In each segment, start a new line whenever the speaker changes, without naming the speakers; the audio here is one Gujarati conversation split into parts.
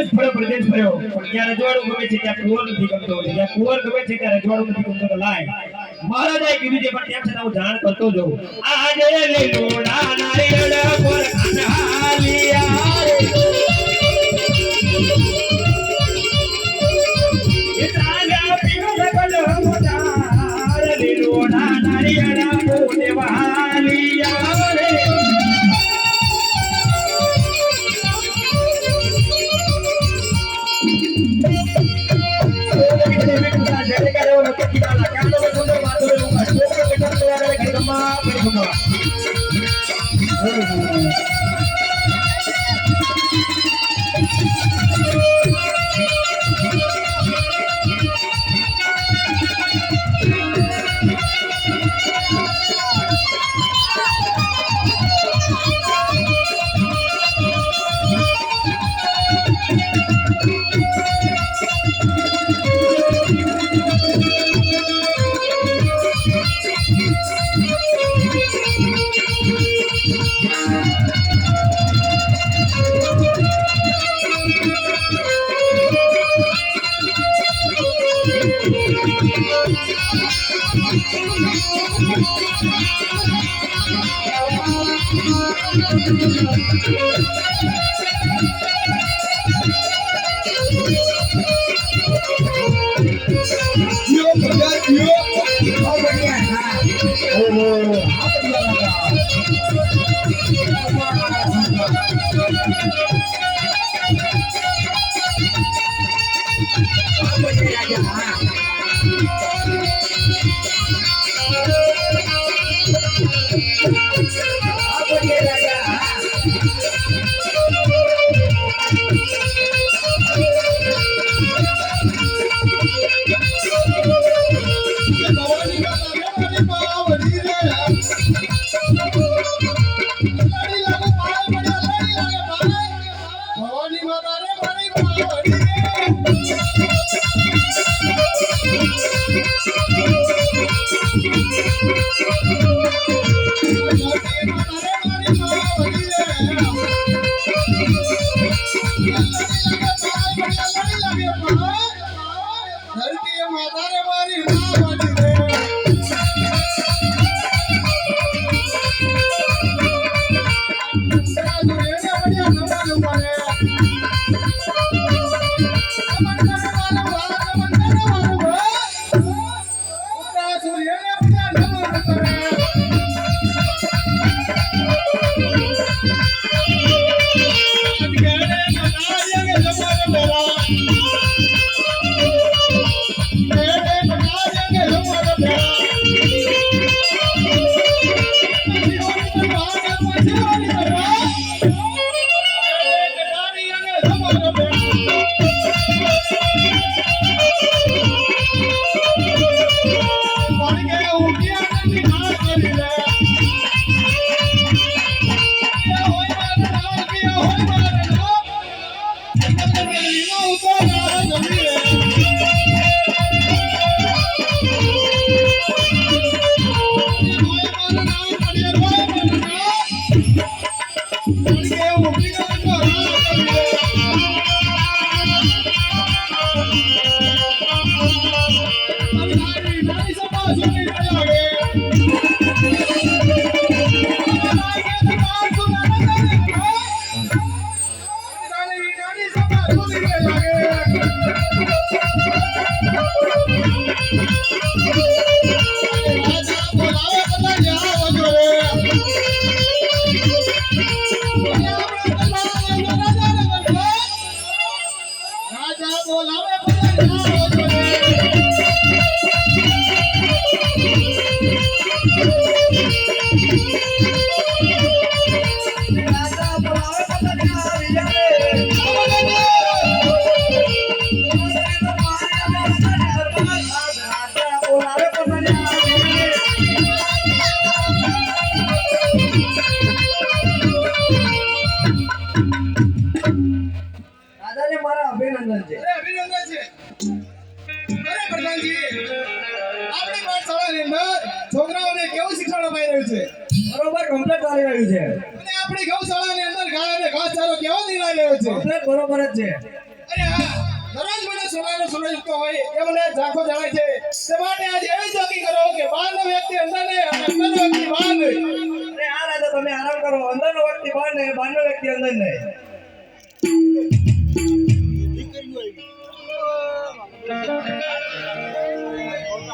દેશ ફળો પ્રદેશ ફર્યો પણ ત્યાં રજવાડું ગમે છે ત્યાં કુંવર નથી ગમતો જ્યાં કુંવર ગમે છે ત્યાં રજવાડું નથી ગમતો તો લાય મહારાજાએ કીધું છે પણ તેમ છતાં હું જાણ કરતો જાઉં આજે લીલોડા નારિયેળ પર અનહાલિયા રે એ તાજા પીરો ગલ મોટાર લીલોડા નારિયેળ મોટે વહાલિયા રે
અભિનંદન છે. અરે અભિનંદન છે. અરે પ્રધાનજી, આપણી પાઠશાળાની અંદર છોકરાઓને કેવું શિક્ષણ અપાઈ રહ્યું છે?
બરોબર કમ્પ્લીટ ચાલી રહ્યું છે.
અને આપણી ગૌશાળાની અંદર ગાય અને ઘાસચારો કેવો દિલાઈ રહ્યો છે?
કમ્પ્લીટ બરોબર જ છે.
અરે હા દરરોજ મને સોનાનો સોનો યુક્ત હોય એ મને ઝાંખો જણાય છે તે માટે આજે એવી જોગી કરો કે બહારનો વ્યક્તિ અંદર ને અને અંદરનો વ્યક્તિ બહાર ને
અરે આ રાજા તમે આરામ કરો અંદરનો વ્યક્તિ બહાર ને બહારનો વ્યક્તિ અંદર ને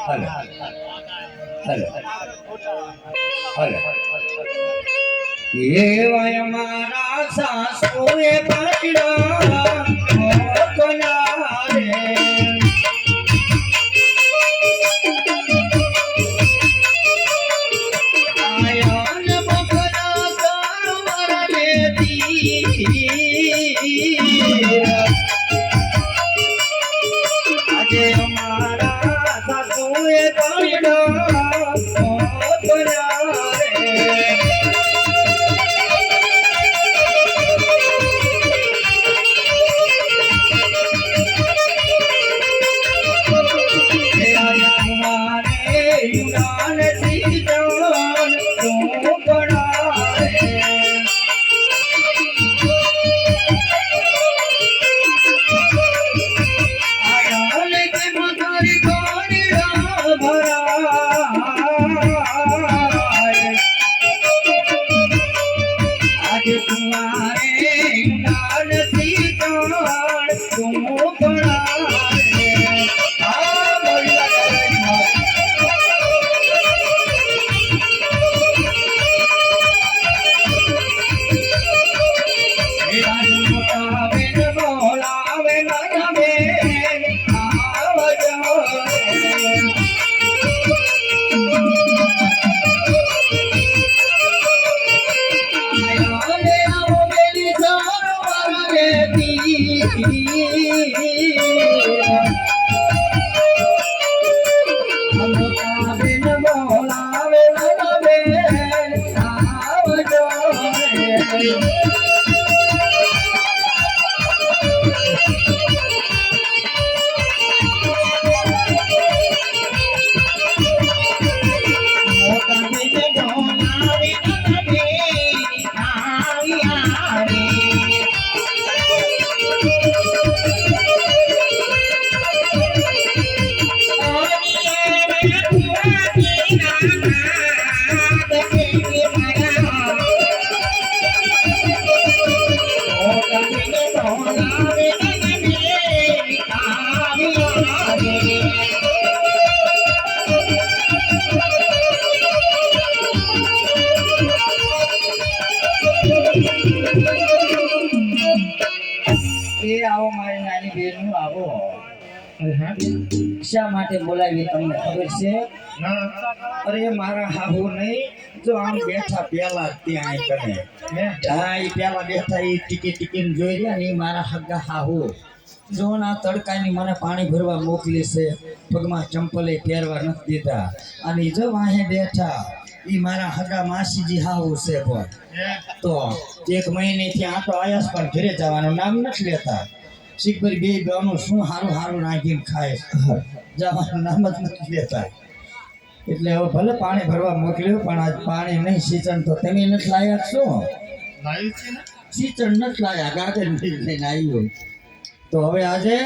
હાલો ये वय मारा सासुए पकड़ा कोना रे आयान बकरा कार देती આજે हमारा सासुए पकड़ा कोना रे શા માટે બોલાવી તમને ખબર છે? અરે મારા હાહુ નહીં જો આમ બેઠા પેલા ત્યાં કરે હા એ પેલા બેઠા એ ટીકી ટીકીને જોઈ રહ્યા ને એ મારા હગા હાહુ જો ના તડકાની મને પાણી ભરવા મોકલી છે પગમાં ચંપલે પહેરવા નથી દીધા અને જો વાહે બેઠા એ મારા હગા માસીજી હાહુ છે પણ તો 1 મહિનેથી આટો આયાસ પણ ઘરે જવાનું નામ નથી લેતા શીખભર બે બેનું શું હારું હારું નાખીને ખાય જવાનું નામ જ નથી લેતા એટલે હવે ભલે પાણી ભરવા મોકલ્યું પણ આજ પાણી નહીં સિંચન તો તમે નથી લાયા શું સિંચન નથી લાયા ગાર્ડન લઈને આવ્યું તો હવે આજે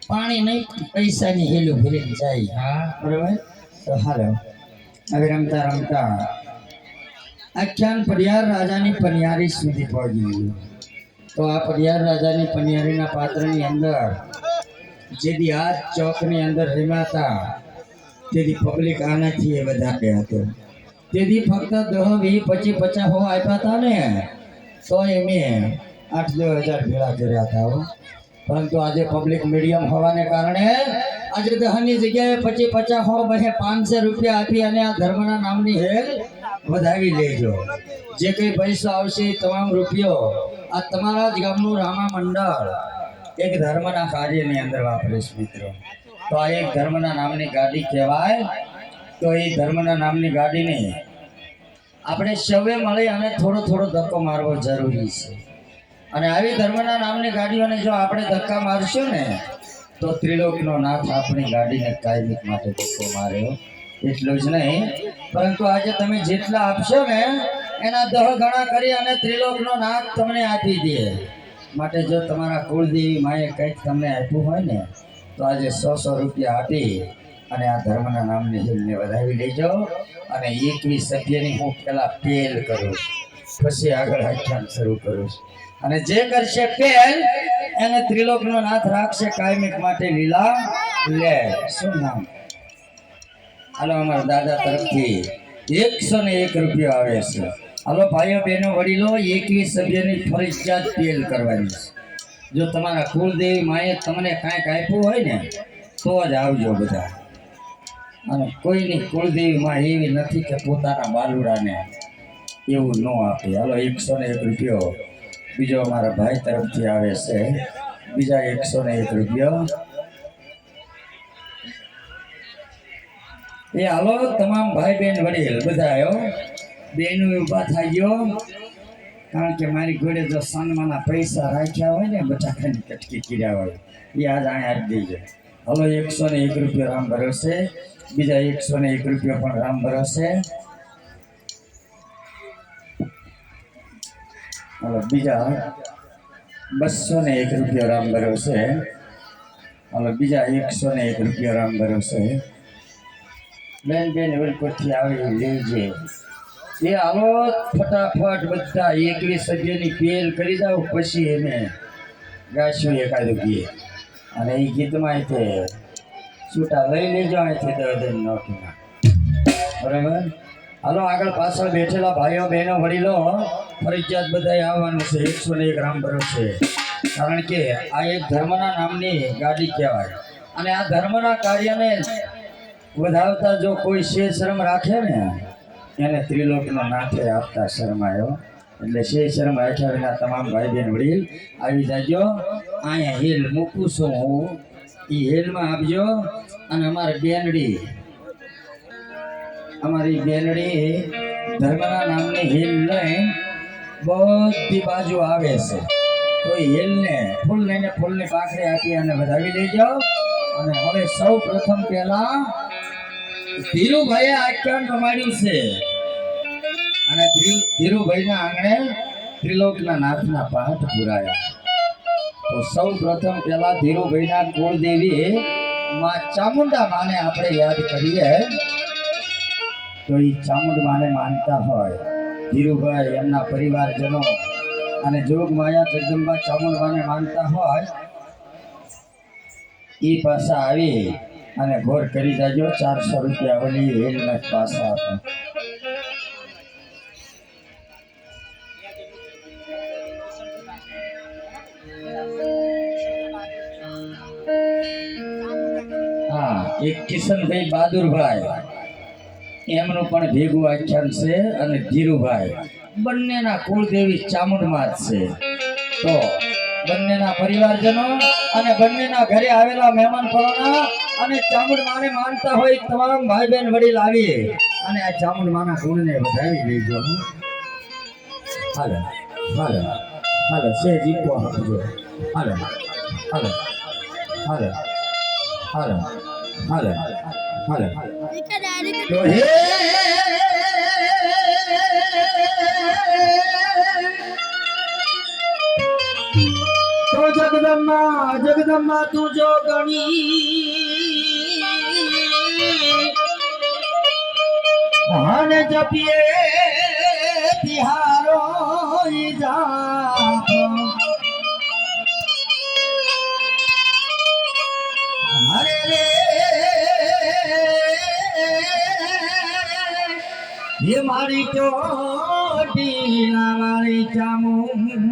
પાણી નહીં પૈસાની હેલું ભરીને જાય બરાબર તો હાલો હવે રમતા રમતા આખ્યાન પડિયાર રાજાની પનિયારી સુધી પહોંચી ગયું તો આ પડિયાર રાજાની પનિયારીના પાત્રની અંદર જેથી આ ચોકની અંદર રમ્યા તેથી પબ્લિક આનાથી એ વધારે હતો તેથી ફક્ત 10, 20, 25, 50 હો આપ્યા હતા ને તો મેં 8-10 હજાર ભેળા કર્યા હતા પરંતુ આજે પબ્લિક મીડિયમ હોવાને કારણે આજે 10ની જગ્યાએ 25, 50 હો બહે 500 રૂપિયા આપી અને આ ધર્મના નામની હેલ વધાવી લેજો જે કંઈ પૈસા આવશે એ તમામ રૂપિયો આ તમારા જ ગામનું રામા મંડળ એક ધર્મના કાર્યની અંદર વાપરીશ મિત્રો તો આ એક ધર્મના નામની ગાડી કહેવાય તો એ ધર્મના નામની ગાડીને આપણે સૌએ મળી અને થોડો થોડો ધક્કો મારવો જરૂરી છે અને આવી ધર્મના નામની ગાડીઓને જો આપણે ધક્કા મારશું ને તો ત્રિલોકનો નાથ આપણી ગાડીને કાયમિક માટે ધક્કો માર્યો એટલું જ નહીં પરંતુ આજે તમે જેટલા આપશો ને એના 10 ગણા કરી અને ત્રિલોકનો નાથ તમને આપી દે
માટે જો તમારા કુળદેવી માએ કંઈક તમને આપ્યું હોય ને તો આજે 100 રૂપિયા આપી અને આ ધર્મના નામની હિલને વધાવી લેજો. અને 21 સભ્યની હું પેલા પેલ કરું પછી આગળ આખ્યાન શરૂ કરું છું. અને જે કરશે પેલ એને ત્રિલોકનો નાથ રાખશે કાયમિક માટે લીલા લે. શું નામ? હાલો અમારા દાદા તરફથી 101 રૂપિયા આવે છે. હાલો ભાઈઓ બહેનો વડીલો 21 સભ્યની ફરજિયાત પેલ કરવાની છે. જો તમારા કુળદેવી માએ તમને કાંઈક આપ્યું હોય ને તો જ આવજો બધા. અને કોઈની કુળદેવી માં એવી નથી કે પોતાના બાલુડાને એવું ન આપે. હાલો 101 રૂપિયો બીજો અમારા ભાઈ તરફથી આવે છે. બીજા 101 રૂપિયા. એ હાલો તમામ ભાઈ બહેન વડીલ બધા આવ્યો બેનો ઊભા થઈ ગયો. કારણ કે મારી ઘોડે જો સન્માના પૈસા રાખ્યા હોય ને બટાકાની કટકી કર્યા હોય એ આજ અહીંયા આપી દેજો. હલો 101 રૂપિયા રામ ભરોસે. બીજા 101 રૂપિયા પણ રામ ભરોસે. હલો બીજા 201 રૂપિયા રામ ભરોસે. હલો બીજા 101 રૂપિયા રામ ભરોસે. બેન બેન વેલપુરથી આવી લેજે. એ હાલો ફટાફટ બધા 21 સભ્યની પેલ કરી જાઓ પછી એને ગાશું એકાદું ગીત. અને એ ગીતમાં તે છૂટા લઈ લેજો અહીંથી 10 નોટના. બરાબર. હાલો આગળ પાછળ બેઠેલા ભાઈઓ બહેનો વડીલો ફરજિયાત બધાએ આવવાનું છે. 101 રામ ભરોસે. કારણ કે આ એક ધર્મના નામની ગાડી કહેવાય. અને આ ધર્મના કાર્યને વધાવતા જો કોઈ શરમ રાખે ને એને ત્રિલોકનો નાથે આપતા શરમાયો. એટલે શરમ રાખ્યા વિના તમામ ભાઈ બહેન વડીલ આવી જાજો. અહીંયા હિલ મૂકું છું હું. એ હિલમાં આપજો. અને અમારી બેનડી ધર્મના નામની હિલ લઈને બધી બાજુ આવે છે. તો એ હિલને ફૂલ લઈને ફૂલની પાંખડી આપી અને વધાવી લેજો. અને હવે સૌ પ્રથમ પહેલા ધીરુભાઈએ આખ્યાન રમાડ્યું છે. અને ધીરુભાઈના આંગણે ત્રિલોકના નાથના પાઠ પુરાયા. તો સૌ પ્રથમ પહેલા ધીરુભાઈના કુળદેવી માં ચામુંડા માને આપણે યાદ કરીએ. તો એ ચામુંડ માને માનતા હોય ધીરુભાઈ એમના પરિવારજનો અને જોગ માયા જગદંબા ચામુંડ માને માનતા હોય એ પાછા આવી અને ઘોર કરી જાજો. 400 રૂપિયા વળી હેલમેટ પાછા આપો. હા એક કિશનભાઈ બહાદુરભાઈ એમનું પણ ભેગું આખ્યાન છે. અને ધીરુભાઈ બંનેના કુળદેવી ચામુંડમાં જ છે. તો બંનેના પરિવારજનો અને બંનેના ઘરે આવેલા મહેમાન પરોણા અને ચામુંડ માને માનતા હોય તમામ ભાઈ બહેન વડીલ આવી અને આ ચામુંડ માના ગુણને વધાવી લેજો. હાલો હાલો હાલો સે જીવો આપજો. હાલો હાલો હાલો હાલો હાલો હાલો. તો હે તો જગદંબા તું જો ગણી અને જપીએ તિહારો જા હરે રે ये मारी चोटी ना मारी चामुंड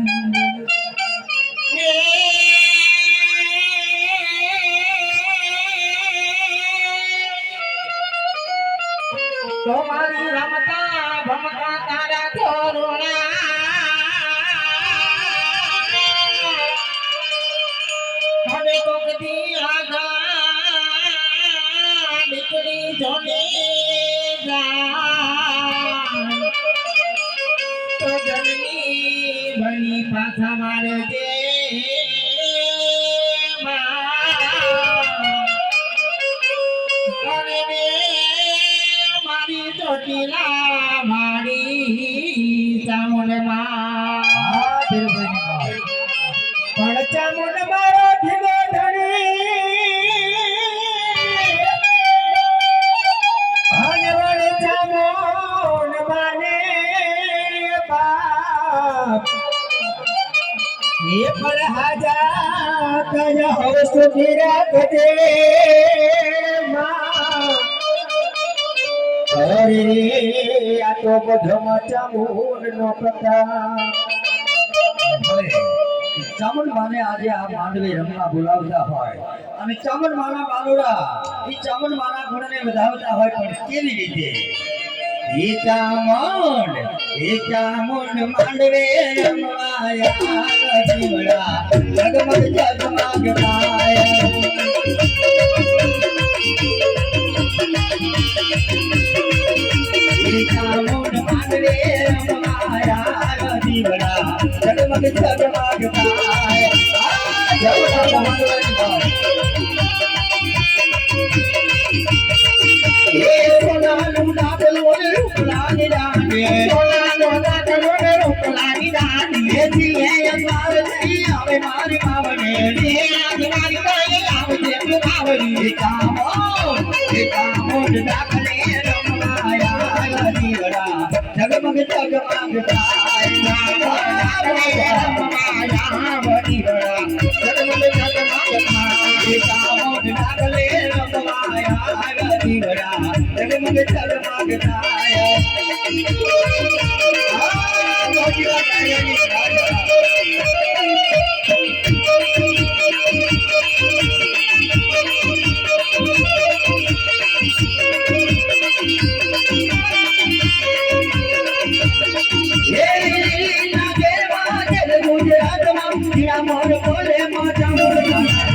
तो मारी रमता भमका तारा तोरुणा हमें तो कदी आगा निकली जोने तो जननी बनी पाथा मारे दे मारी चोटीला मारी चामुंड मां
ચામુંડ મારો ધીમો ધણી ચામુંડ માને બાપ એ પર હાજા કજ હવે સુધી રાખજે માં અરે આ તો બધો ચામુંડ નો પ્રતાપ
ચામુંડ માને આજે આ માંડવી રમવા બોલાવતા હોય અને ચામુંડ માના બાલુડા એ ચામુંડ માના ગુણને વધાવતા હોય પણ કેવી રીતે એ ચામુંડ માંડવે રમવાયા જીવડા જગમગ જગમગ થાય એ ચામુંડ માંડવે રમવાયા જીવડા જગમગ જગમગ થાય જગમગ એ સોનાનું ડાબલું રૂપલાની રાણી સોનાનું ડાબલું રૂપલાની રાણી એ જીએ મારી આવે મારી માવને એ મારી કોઈ આવજે માવરી કામોડ ડાબલે રમવાયા જીવડા જગમગ જગમગ થાય રમવાયા જીવડા જગમગ જગમગ થાય કામોડ ડાબલે રમવાયા જીવડા જગમગ જગમગ થાય મોર બોલે માતા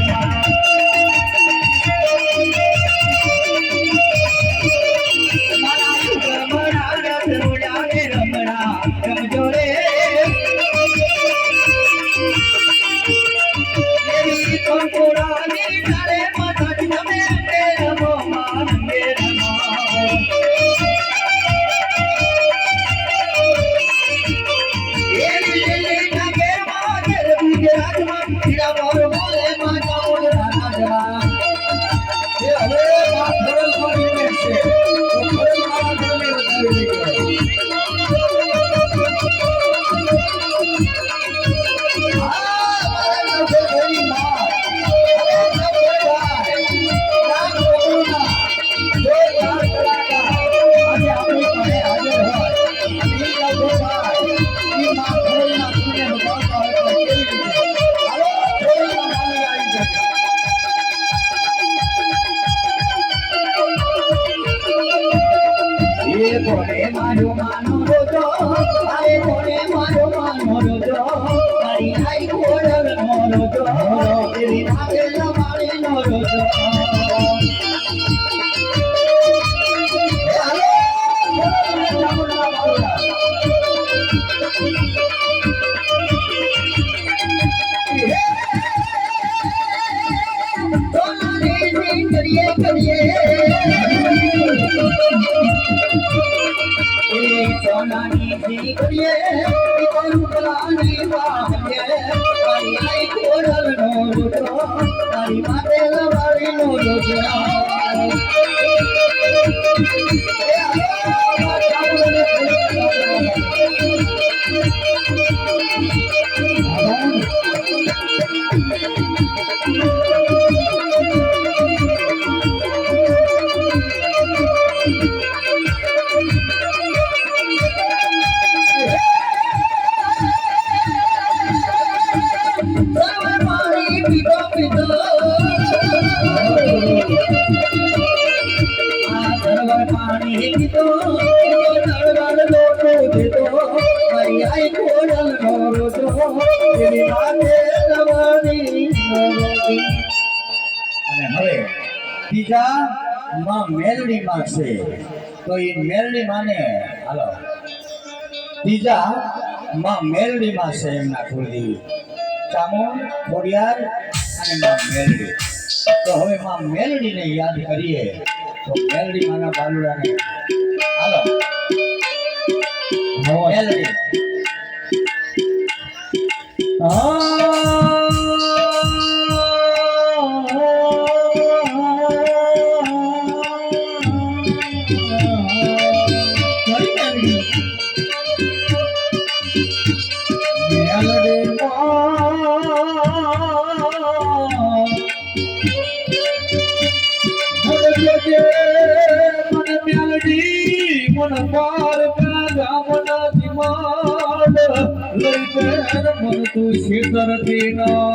મારો માનો રોજો આરે કોને મારો માનો રોજો તારી આઈ કોડલ નો રોજો તેરી નાગે લમાડે નો રોજો સોનાની દીકરીએ રૂપલાની વાહે તારી આઈ કોડલ નો રોજો તારી માતે લવાડી નો રોજો પાણી પીતો તળવાળ લોટો દેતો મારી આઈ કોડલ નો રોજો તેરી માથે લવાડી અને હવે બીજા માં મેલડી માં છે તો એ મેલડી માને હાલો બીજા માં મેલડી માં છે એમના કુળદેવી ચામુંડ ખોડિયાર અને માં મેલડી તો હવે માં મેલડી ને યાદ કરીએ તો મેલડી માના બાલુડાને હાલો મેલડી મન તું શેતરથી ના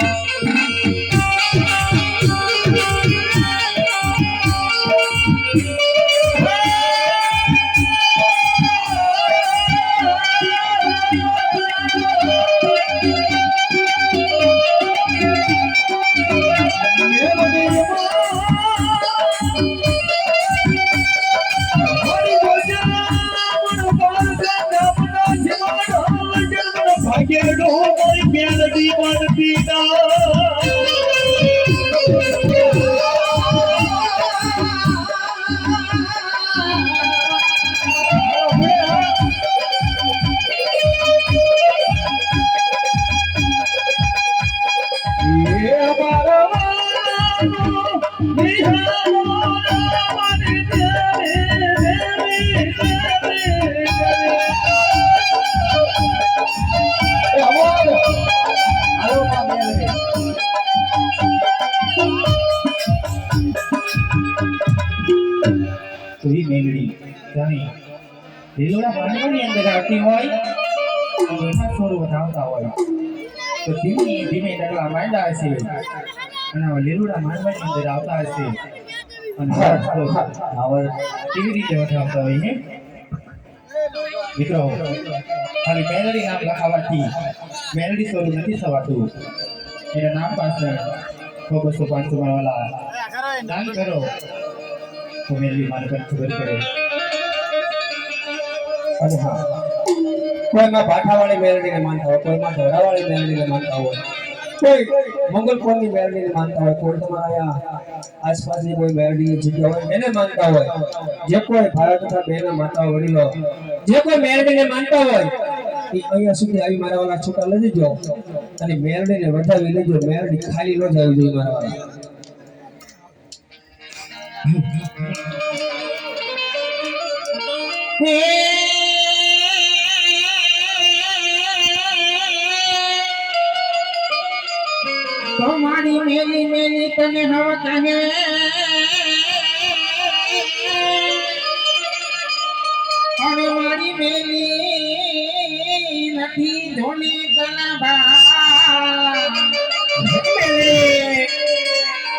મેલડી જાણી લીલોડા પાણીની અંદર આવતી હોય એમાં છોડો વધાવતા હોય તો ધીમે ધીમે ડગલા માંડ્યા હશે અને લીલોડા માંડવાની અંદર આવતા હશે અને આવર કેવી રીતે વધાવતા હોય હે મિત્રો ખાલી મેલડી નામ લખાવાથી મેલડી સ્વરૂપ નથી થવાતું એના નામ પાસે 200-500 વાળા દાન કરો તો મેલડી માને પણ ખબર પડે અને હા કોઈમાં ભાઠાવાળી મેલડીને માનતા હોય કોઈમાં ઢોરાવાળી મેલડીને માનતા હોય કોઈ મંગલ કોની મેલડીને માનતા હોય કોઈ તમારા આસપાસની કોઈ મેલડીની જગ્યા હોય એને માનતા હોય જે કોઈ ભારત તથા બેના માતા વડીલો જે કોઈ મેલડીને માનતા હોય એ અહીંયા સુધી આવી મારા વાળા છોકરા લઈ જજો અને મેલડીને વધાવી લેજો મેલડી ખાલી ન જાવી જોઈએ મારા વાળા
તમારી મેલી મેલી તને હવા કહે અને મારી મેલી નથી ધોની તલાબા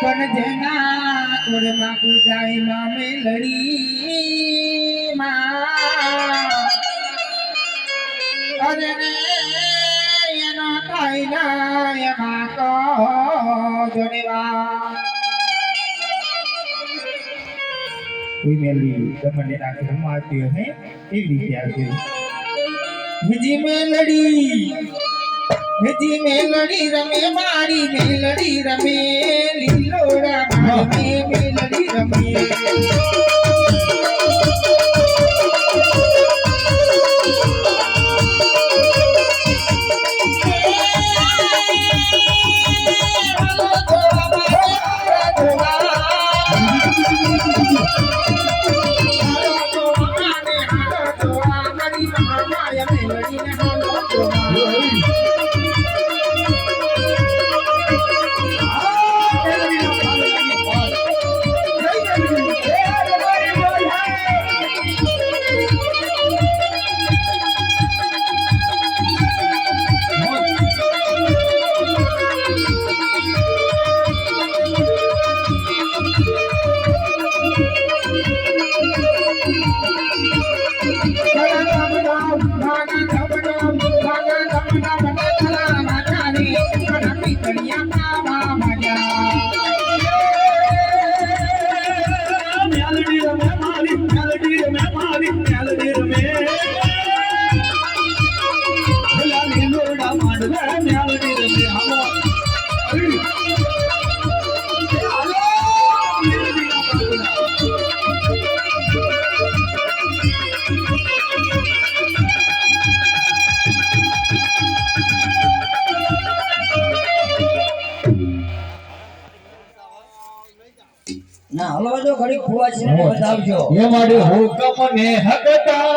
પણ જેના તોડમાં કુદાય માં મેલડી માં અરે રે એનો થાય ના એમાં તો જોડેવા કોઈ મેલડી તમને નાખી રમવા આવતી હશે એવી રીતે આવતી હજી મેલડી રમે મારી મેલડી રમે લીલોડા મારી મેલડી રમે
ના હલવા જો ઘડી ફુવા છે બતાવજો
એ મારી હુકમ ને હકતા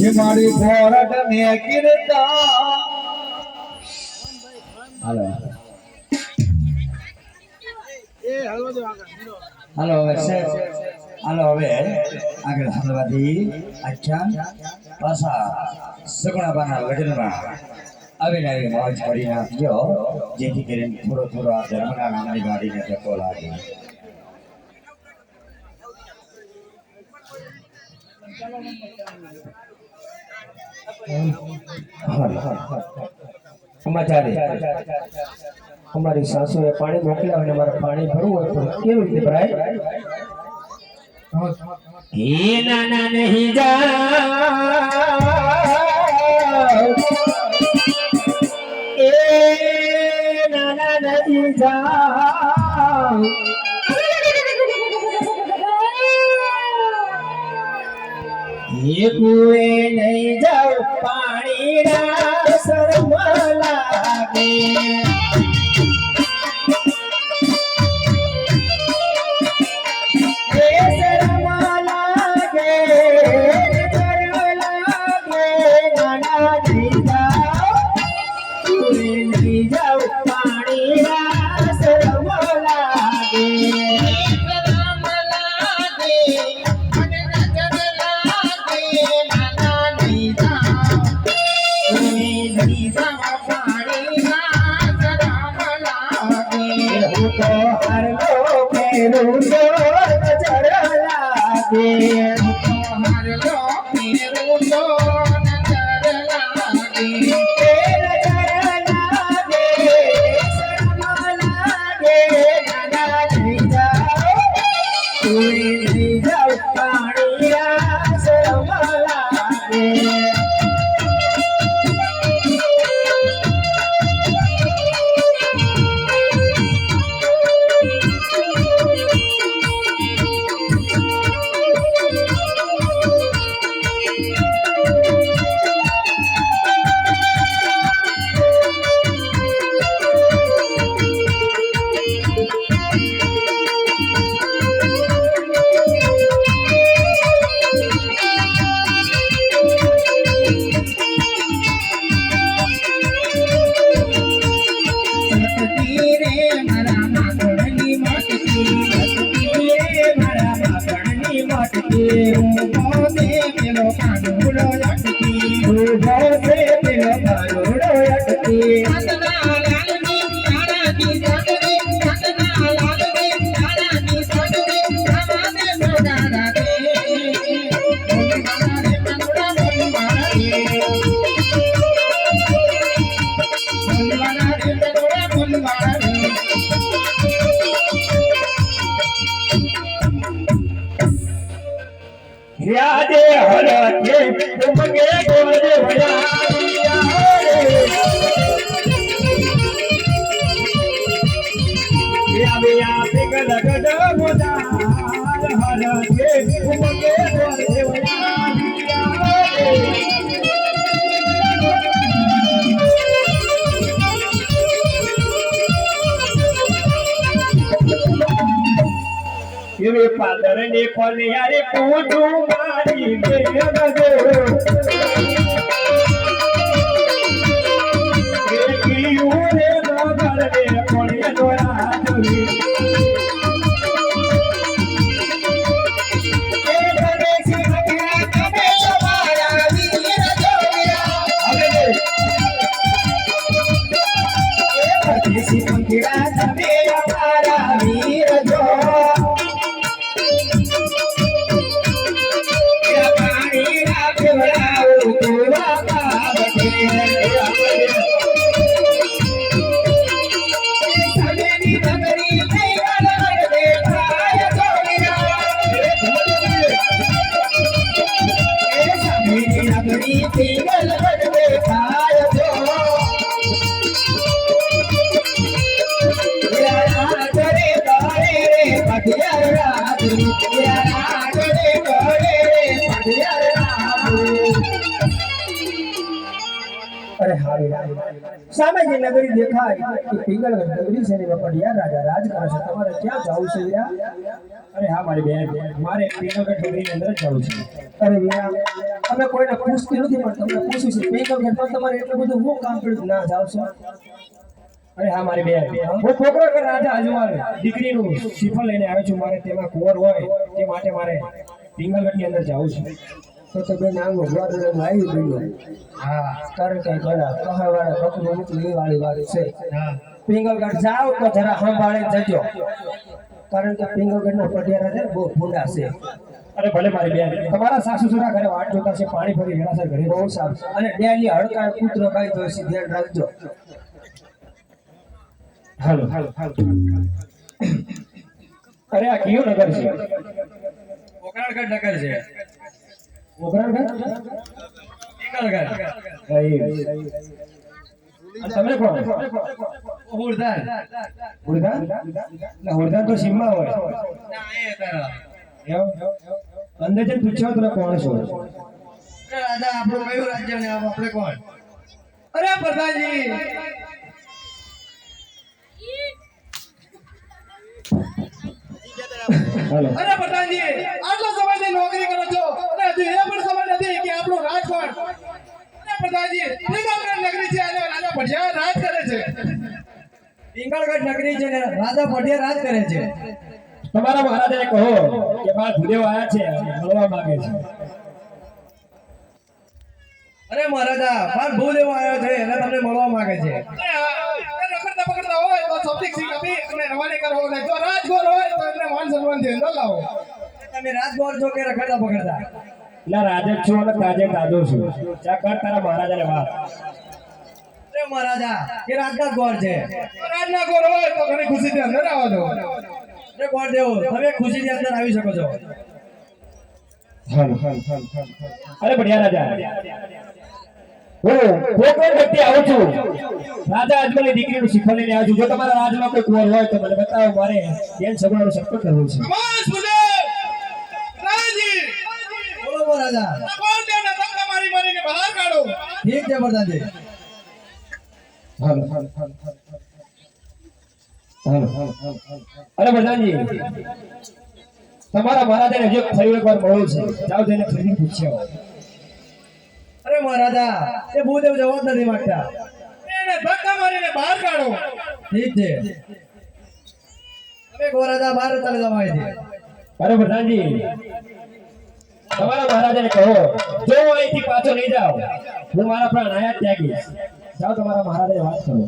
એ મારી બોરડ ને કિરતા
હાલો હાલો હવે હાલો હવે આગળ હલવાથી અચ્છા પાછા સગુણાબાના લગ્નમાં આવીને આવી મોજ કરી નાખજો, જેથી કરીને થોડો થોડો આ ધર્મના નામની ગાડીને ધક્કો લાગે.
સમાચાર અમારી સાસુએ પાણી મોકલ્યા અને મારે પાણી ભરવું હોય પણ કેવી રીતે ભરાય? હે નાના નહીં જાઓ, એ નાના નહીં જાઓ, એ કુએ નહીં જાઓ, પાણી ના શરમ લાગે. યાદે હરકે તુમગે ગોરે ભયા યા પિંગલ ગડ મોદાર હરકે તુમગે ગોરે ભયા ये पादर ने पलियारे पूजू मारी दे गजो देखियो रे मगर रे पलिया दोरा जोरी ए बने सिंगिया कबे सवारा वीर जोरिया अबे ए बने सिंगिया कबे सवारा वीर जो अरे हारे सामे जे नगरी देखाय कि पिंगलगढ़ नगरी से ने पटिया राजा राज करे छे તમારે ક્યાં જાવું છે વીરા अरे हां मारी बहन मारे पिंगलगढ़ नगरी ની અંદર જાવું છે अरे वीरा અમે કોઈને પૂછતી નથી પણ તમને પૂછું છે पिंगलगढ़ પર તમારે એટલું બધું હું કામ પડ્યું ના જાવ છો अरे हां मारी बहन હું છોકરો કે રાજા અજવાળ દીકરીનું શિફળ લઈને આવ્યો છું મારે તેમાં કુંવર હોય તે માટે મારે पिंगलगढ़ ની અંદર જાવું છે
તો બેન આવું ગોરડું આવી ગયું.
હા
કારણ કે ઘણા કહાવાળા બકરું મોકલી વાળી વાળી છે.
હા
પિંગલગઢ જાઓ તો જરા સંભાળીને જજો, કારણ કે પિંગલગઢના પટિયારા છે ને બહુ ભૂંડા છે.
અરે ભલે મારી બેન, તમારા સાસુ સસરા ઘરે વાટ જોતા છે, પાણી ભરી વેળાસર ઘરે
બહુ સારું. અને ડેલી હડકા કૂતરો ખાઈ તો છે, ધ્યાન રાખજો.
હાલો હાલો હાલો. અરે આ કયું નગર છે?
ઓકરાણગઢ નગર છે.
ઓગરાણગઢ?
પિંગલગઢ.
તમે કોણ?
ઉડધાન.
હુરદાન? ના, હુરદાન તો સીમમાં હોય.
ના એ તારા.
એમ? અંદર જઈને પૂછ્યો તમે કોણ છો?
અરે રાજા આપણું કયું રાજ્ય ને આપણે કોણ?
અરે પ્રધાનજી,
હાલો.
અરે પ્રધાનજી, આટલા સમયથી નોકરી કરો છો અને હજુ એ પણ ખબર નથી કે આપણું રાજ કોણ? અરે પ્રધાનજી, પિંગલગઢ નગરી છે અને રાજા ભટિયા રાજ કરે છે.
પિંગલગઢ નગરી છે ને રાજા પઢિયા રાજ કરે છે.
તમારા મહારાજાને કહો કે બાર ભૂદેવ આયા છે અને મળવા માંગે છે.
અરે મહારાજા બાર ભૂદેવ આવ્યો છે અને તમને મળવા માંગે છે.
અરે રખડતા પકડતા હોય તો સૌથી સિંહ આપી અને રવાને કરો, અને જો રાજગોર હોય તો એમને માન સન્માનથી અંદર લાવો.
તમે રાજગોર છો કે રખડતા પકડતા?
એટલે રાજા છું અને કાજે દાદો છું. જા કર તારા મહારાજાને વાત.
અરે મહારાજા એ રાજના ગોર છે.
રાજના ગોર હોય તો ઘણી ખુશીથી અંદર આવવા દો.
અરે ગોર દેવો તમે ખુશીથી અંદર આવી શકો છો.
હાલો હાલો હાલો હાલો. અરે બઢિયા રાજા, હું કોકણ વ્યક્તિ આવું છું. રાજા અજમલની દીકરીનું શિખર લઈને આવ્યો છું. જો તમારા રાજમાં કોઈ કુંવર હોય તો મને બતાવો, મારે બેન સગુણાનું સંપર્ક કરવું છે.
બસ બોલે રાજી,
બોલો મહારાજા.
આ કોણ દેવના ધક્કા મારી મારીને બહાર કાઢો.
ઠીક છે પ્રધાનજી.
હાલો હાલો હાલો હાલો હાલો હાલો હાલો. અરે પ્રધાનજી, તમારા મહારાજાને હજુ ફરી એકવાર મળવું છે. જાઓ જઈને ફરીથી પૂછ્યા.
અરે મહારાજા એ ભૂદેવ જવા જ નથી માંગતા.
એને ધક્કા મારીને બહાર કાઢો.
ઠીક છે તમે ગોરાજા બહાર ચાલે જવાય છે.
અરે પ્રધાનજી, તમારા મહારાજાને કહો જો હું અહીંથી પાછો નહીં જાઉં હું મારા પ્રાણ આયા જ ત્યાગીશ. જાઓ તમારા મહારાજાને વાત કરો.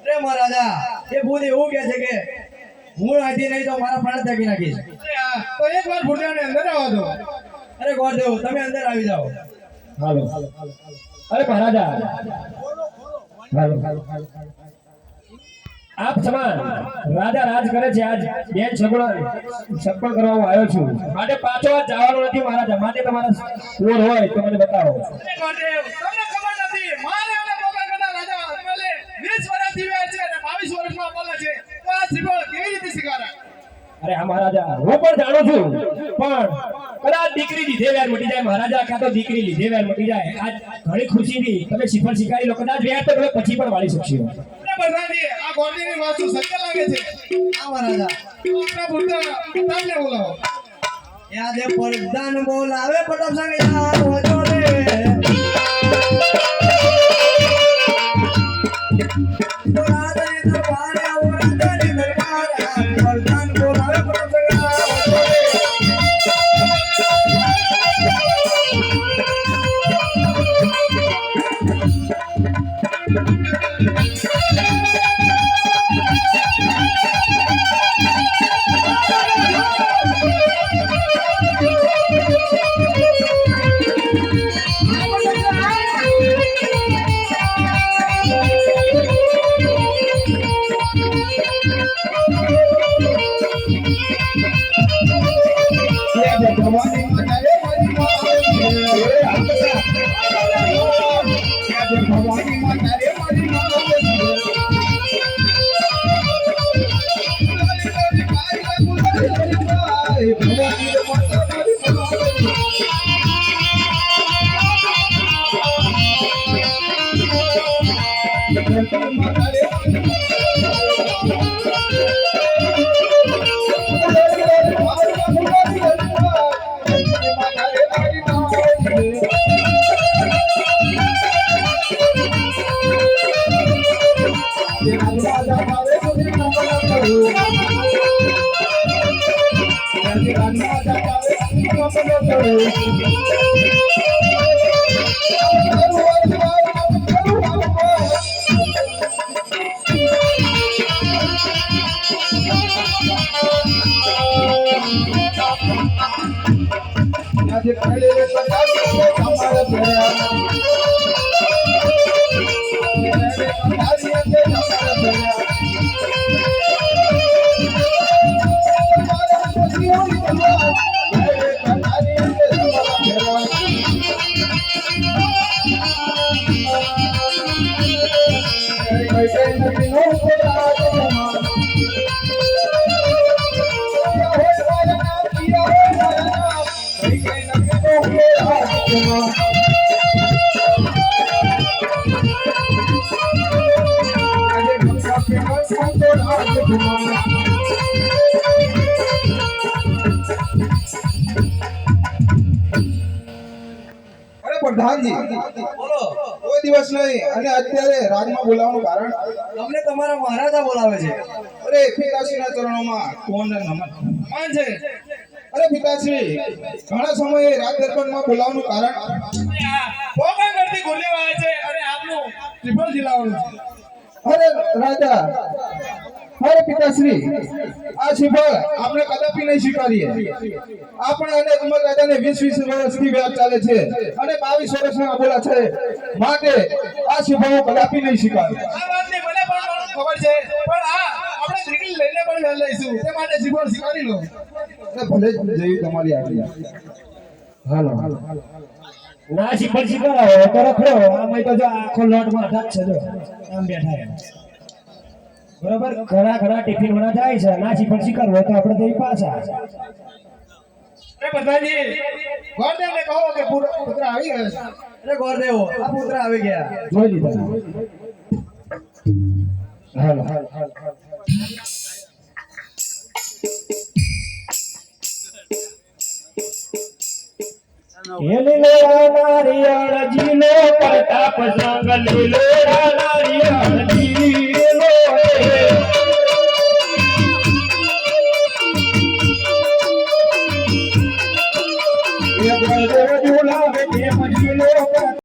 અરે મહારાજા એ ભૂદેવ એવું કહે છે કે હું અહીંથી નહીં તો મારા પ્રાણ ત્યાગી નાખીશ.
અરે આ તો એકવાર ભૂતિયાને અંદર આવવા દો.
અરે ગોરદેવ તમે અંદર આવી જાઓ.
હાલો. અરે મહારાજા, હાલો હાલો. આપ સમાન રાજા રાજ કરે છે. આજ બેન સગુણા સગપણ કરવા હું આવ્યો છું. માટે પાછો આજ જવાનો નથી મહારાજા. માટે તમારા કુંવર હોય તો મને બતાવો.
અરે ગોરદેવ, તમને ખબર નથી મારે અને પોકારના રાજા અજમલે 20 વર્ષથી વેર છે અને 22 વર્ષમાં બોલે છે. તો આ શ્રીફળ કેવી રીતે સ્વીકારાય?
અરે હા મહારાજા, હું પણ જાણું છું, પણ કદાચ દીકરી લીધે વેર મટી જાય મહારાજા, કાં તો દીકરી લીધે વેર મટી જાય. આજ ઘણી ખુશીથી તમે શ્રીફળ સ્વીકારી લો. કદાચ વેર તો તમે પછી પણ વાળી શકશો.
અરે પ્રધાનજી, આ ગોરદેવની વાસ્તુ સત્ય લાગે છે.
હા મહારાજા.
આપણા ભૂતિયા પ્રધાનને બોલાવો.
યાદ એ પ્રધાન બોલાવે પ્રતાપ સંગ યાદ હોજો રે. તો રાજાની દરબારે આવો રાજાની દરબારે પ્રધાન બોલાવે પ્રતાપ સંગ યાદ હોજો રે.
Thank you.
આજે ખાલી રે પટાવી તમારા ભેરા અરે પ્રધાનજી
બોલો
કોઈ દિવસ નહીં અને અત્યારે રાજમાં બોલાવવાનું કારણ
તમને તમારા મહારાજા બોલાવે છે.
અરે પિતાશ્રીના ચરણોમાં કોણ નમન માન છે. અરે પિતાશ્રી ઘણા સમયે રાજ દરબારમાં બોલાવવાનું કારણ ભોગા કરતી ગોલી આવે છે અને આપનું ત્રિપલ જિલ્લાવાનું છે. અરે રાજા અરે પિતાશ્રી આ શ્રીફળ આપણે કદાપી નહીં સ્વીકારીએ. આપણે અને ઉમર રાજાને 20 વર્ષથી વ્યાજ ચાલે છે અને 22 વર્ષના બોલા છે માટે આ શ્રીફળ હું કદાપી નહીં સ્વીકારું. આ વાતની મને પણ ખબર છે પણ આ આપણે દીકરી લઈને પણ વ્યાજ લઈશું તે માટે શ્રીફળ સ્વીકારી લો. ભલે જેવી તમારી આજ્ઞા.
હાલો ના શીખર શીખરાવો તો રખડો આમાં તો જો આખો લોટમાં હતા જ છે જો આમ બેઠા રહે બરોબર. ઘણા ટિફિન વાળા જાય છે ના શીખર શીખરવો તો આપણે તો પાછા.
અરે પ્રધાનજી ગોરદેવને કહો કે પુત્ર આવી ગયો છે.
અરે ગોરદેવ આ પુત્ર આવી ગયા જોઈ લીધા. હાલો લીલો નારિયેળ જીલો પ્રતાપ સંગ લીલો નારિયેળ જીલો એ ગોરદેવ ઝુલાવે તે જીલો